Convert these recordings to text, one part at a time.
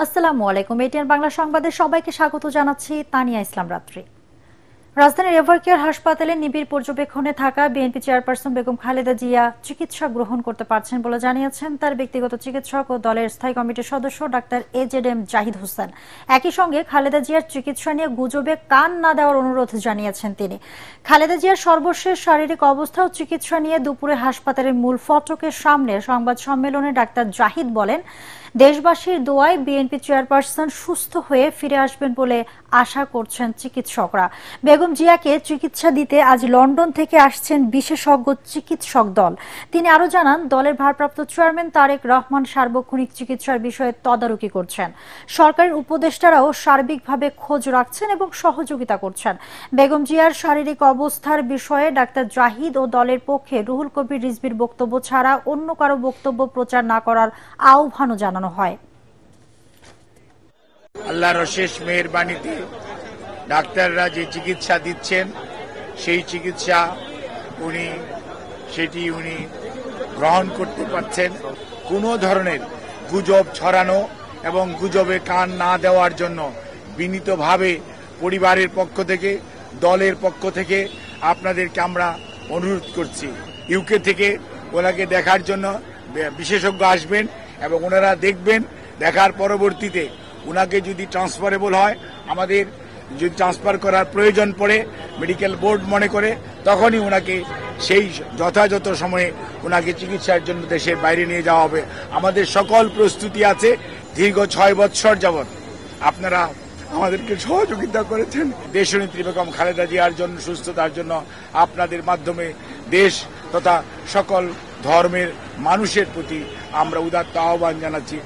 আসসালামু আলাইকুম। এটিএন বাংলা সংবাদে সবাইকে স্বাগত জানাচ্ছি। তানিয়া ইসলাম রাত্রি। রাজধানীর এভারকেয়ার হাসপাতালে নিবিড় পর্যবেক্ষণে থাকা বিএনপি চেয়ারপারসন বেগম খালেদা জিয়া চিকিৎসা গ্রহণ করতে পারছেন বলে জানিয়েছেন তার ব্যক্তিগত চিকিৎসক ও দলের স্থায়ী কমিটির সদস্য ডাক্তার এজেডএম জাহিদ হোসেন। একই সঙ্গে খালেদা জিয়ার চিকিৎসা নিয়ে গুজবে কান না দেওয়ার অনুরোধ জানিয়েছেন তিনি। খালেদা জিয়ার সর্বশেষ শারীরিক অবস্থা ও চিকিৎসা নিয়ে দুপুরে হাসপাতালের মূল ফটকের সামনে সংবাদ সম্মেলনে ডাক্তার জাহিদ বলেন, দেশবাসীর দোয়ায় বিএনপি চেয়ারপারসন সুস্থ হয়ে ফিরে আসবেন বলে আশা করছেন চিকিৎসকরা। বেগম জিয়াকে চিকিৎসা দিতে আজ লন্ডন থেকে আসছেন বিশেষজ্ঞ চিকিৎসক দল। তিনি আরো জানান, দলের ভারপ্রাপ্ত চেয়ারম্যান তারেক রহমান সার্বক্ষণিক চিকিৎসার বিষয়ে তদারকি করছেন। সরকারের উপদেষ্টারাও সার্বিকভাবে খোঁজ রাখছেন এবং সহযোগিতা করছেন। বেগম জিয়ার শারীরিক অবস্থার বিষয়ে ডাক্তার জাহিদ ও দলের পক্ষে রুহুল কবির রিজভির বক্তব্য ছাড়া অন্য কারো বক্তব্য প্রচার না করার আহ্বানও জানানো হয়। আল্লাহর অশেষ মেহেরবানিতে ডাক্তাররা যে চিকিৎসা দিচ্ছেন সেই চিকিৎসা উনি গ্রহণ করতে পারছেন। কোনো ধরনের গুজব ছড়ানো এবং গুজবে কান না দেওয়ার জন্য বিনীতভাবে পরিবারের পক্ষ থেকে, দলের পক্ষ থেকে আপনাদেরকে আমরা অনুরোধ করছি। ইউকে থেকে ওনাকে দেখার জন্য বিশেষজ্ঞ আসবেন এবং ওনারা দেখবেন। দেখার পরবর্তীতে ওনাকে যদি ট্রান্সফারেবল হয়, আমাদের যদি ট্রান্সফার করার প্রয়োজন পড়ে মেডিকেল বোর্ড মনে করে, তখনই ওনাকে সেই যথাযথ সময়ে ওনাকে চিকিৎসার জন্য দেশের বাইরে নিয়ে যাওয়া হবে। আমাদের সকল প্রস্তুতি আছে। দীর্ঘ 6 বৎসর যাবৎ আপনারা আমাদেরকে সহযোগিতা করেছেন। দেশনেত্রী বেগম খালেদা জিয়ার জন্য, সুস্থতার জন্য আপনাদের মাধ্যমে দেশ তথা সকল ধর্মের মানুষের প্রতি আমরা উদাত্ত আহ্বান জানাচ্ছি।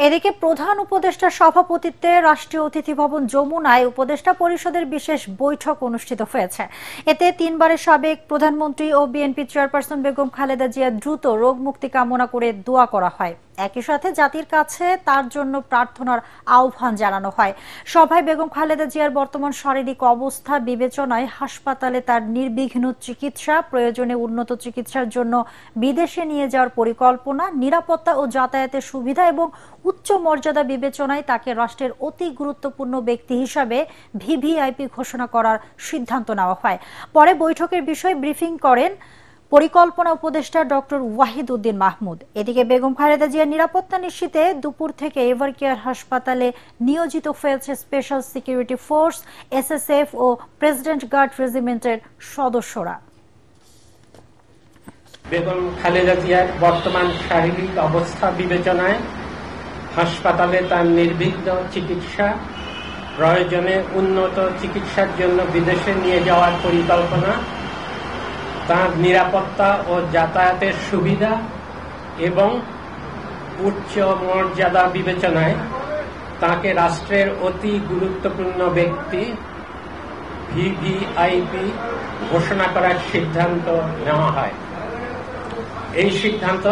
এদিকে প্রধান উপদেষ্টার সভাপতিত্বে রাষ্ট্রীয় অতিথি ভবন যমুনায় উপদেষ্টা পরিষদের বিশেষ বৈঠক অনুষ্ঠিত হয়েছে। এতে 3 বারের সাবেক প্রধানমন্ত্রী ও বিএনপি চেয়ারপারসন বেগম খালেদা জিয়ার দ্রুত রোগ মুক্তি কামনা করে দোয়া করা হয়। একই সাথে জাতির কাছে তার জন্য প্রার্থনার আহ্বান জানানো হয়। সভায় বেগম খালেদা জিয়ার বর্তমান শারীরিক অবস্থা বিবেচনায় হাসপাতালে তার নির্বিঘ্ন চিকিৎসা, প্রয়োজনে উন্নত চিকিৎসার জন্য বিদেশে নিয়ে যাওয়ার পরিকল্পনা, নিরাপত্তা ও যাতায়াতের সুবিধা এবং উচ্চ মর্যাদা বিবেচনায় তাকে রাষ্ট্রের অতি গুরুত্বপূর্ণ ব্যক্তি হিসাবে ভিভিআইপি ঘোষণা করার সিদ্ধান্ত নেওয়া হয়। পরে বৈঠকের বিষয়ে ব্রিফিং করেন পরিকল্পনা উপদেষ্টা ডক্টর ওয়াহিদ উদ্দিন মাহমুদ। এদিকে বেগম খালেদা জিয়ার নিরাপত্তা নিশ্চিতে দুপুর থেকে এভারকেয়ার হাসপাতালে নিয়োজিত হয়েছে স্পেশাল সিকিউরিটি ফোর্স, এসএসএফ ও প্রেসিডেন্ট গার্ড রেজিমেন্টের সদস্যরা। বেগম খালেদা জিয়ার বর্তমান শারীরিক অবস্থা বিবেচনায় হাসপাতালে তার নির্বিঘ্ন চিকিৎসা, প্রয়োজনে উন্নত চিকিৎসার জন্য বিদেশে নিয়ে যাওয়ার পরিকল্পনা, তার নিরাপত্তা ও যাতায়াতের সুবিধা এবং উচ্চ মর্যাদা বিবেচনায় তাকে রাষ্ট্রের অতি গুরুত্বপূর্ণ ব্যক্তি ভিভিআইপি ঘোষণা করার সিদ্ধান্ত নেওয়া হয়। এই সিদ্ধান্ত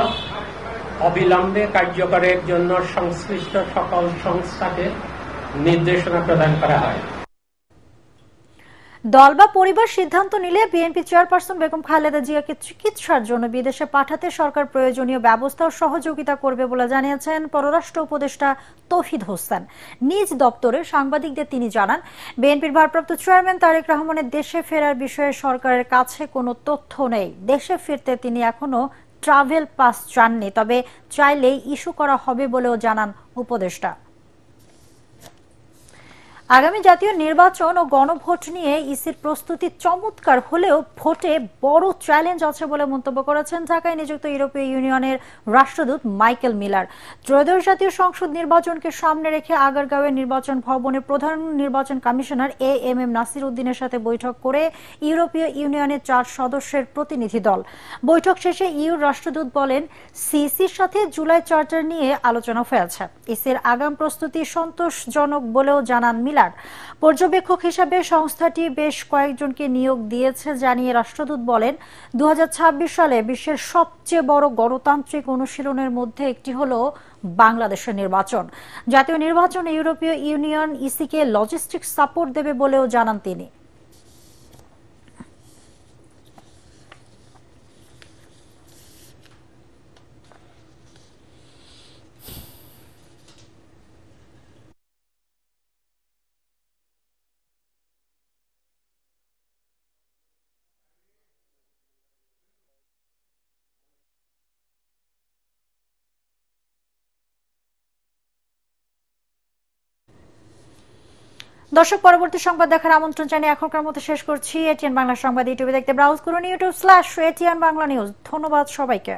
অবিলম্বে কার্যকরের জন্য সংশ্লিষ্ট সকল সংস্থাকে নির্দেশনা প্রদান করা হয়। দল বা পরিবার সিদ্ধান্ত নিলে বিএনপি চেয়ারপারসন বেগম খালেদা জিয়াকে চিকিৎসার জন্য বিদেশে পাঠাতে সরকার প্রয়োজনীয় ব্যবস্থা ও সহযোগিতা করবে বলে জানিয়েছেন পররাষ্ট্র উপদেষ্টা তৌহিদ হোসেন। নিজ দপ্তরে সাংবাদিকদের তিনি জানান, বিএনপির ভারপ্রাপ্ত চেয়ারম্যান তারেক রহমানের দেশে ফেরার বিষয়ে সরকারের কাছে কোনো তথ্য নেই। দেশে ফিরতে তিনি এখনো ট্রাভেল পাস চাননি, তবে চাইলেই ইস্যু করা হবে বলেও জানান উপদেষ্টা। আগামী জাতীয় নির্বাচন ও গণভোট নিয়ে ইসির প্রস্তুতি চমৎকার হলেও ভোটে বড় চ্যালেঞ্জ আছে বলে মন্তব্য করেছেন ঢাকায় নিযুক্ত ইউরোপীয় ইউনিয়নের রাষ্ট্রদূত মাইকেল মিলার। ত্রয়োদশ জাতীয় সংসদ নির্বাচনকে সামনে রেখে আগারগাঁওয়ের নির্বাচন ভবনে প্রধান নির্বাচন কমিশনার এএমএম নাসির উদ্দিনের সাথে বৈঠক করে ইউরোপীয় ইউনিয়নের 4 সদস্যের প্রতিনিধি দল। বৈঠক শেষে ইউর রাষ্ট্রদূত বলেন, সিসির সাথে জুলাই চার্টার নিয়ে আলোচনা হয়েছে। ইসির আগাম প্রস্তুতি সন্তোষজনক বলেও জানান মিলার। পর্যবেক্ষক হিসাবে সংস্থাটি বেশ কয়েকজনকে নিয়োগ দিয়েছে জানিয়ে রাষ্ট্রদূত বলেন, 2026 সালে বিশ্বের সবচেয়ে বড় গণতান্ত্রিক অনুশীলনের মধ্যে একটি হলো বাংলাদেশের নির্বাচন। জাতীয় নির্বাচনে ইউরোপীয় ইউনিয়ন ইসিকে লজিস্টিক সাপোর্ট দেবে বলেও জানান তিনি। দর্শক, পরবর্তী সংবাদ দেখার আমন্ত্রণ জানিয়ে এখনকার মতো শেষ করছি। এটিএন বাংলা সংবাদ ইউটিউবে দেখতে ব্রাউজ করুন youtube/ATN বাংলা নিউজ। ধন্যবাদ সবাইকে।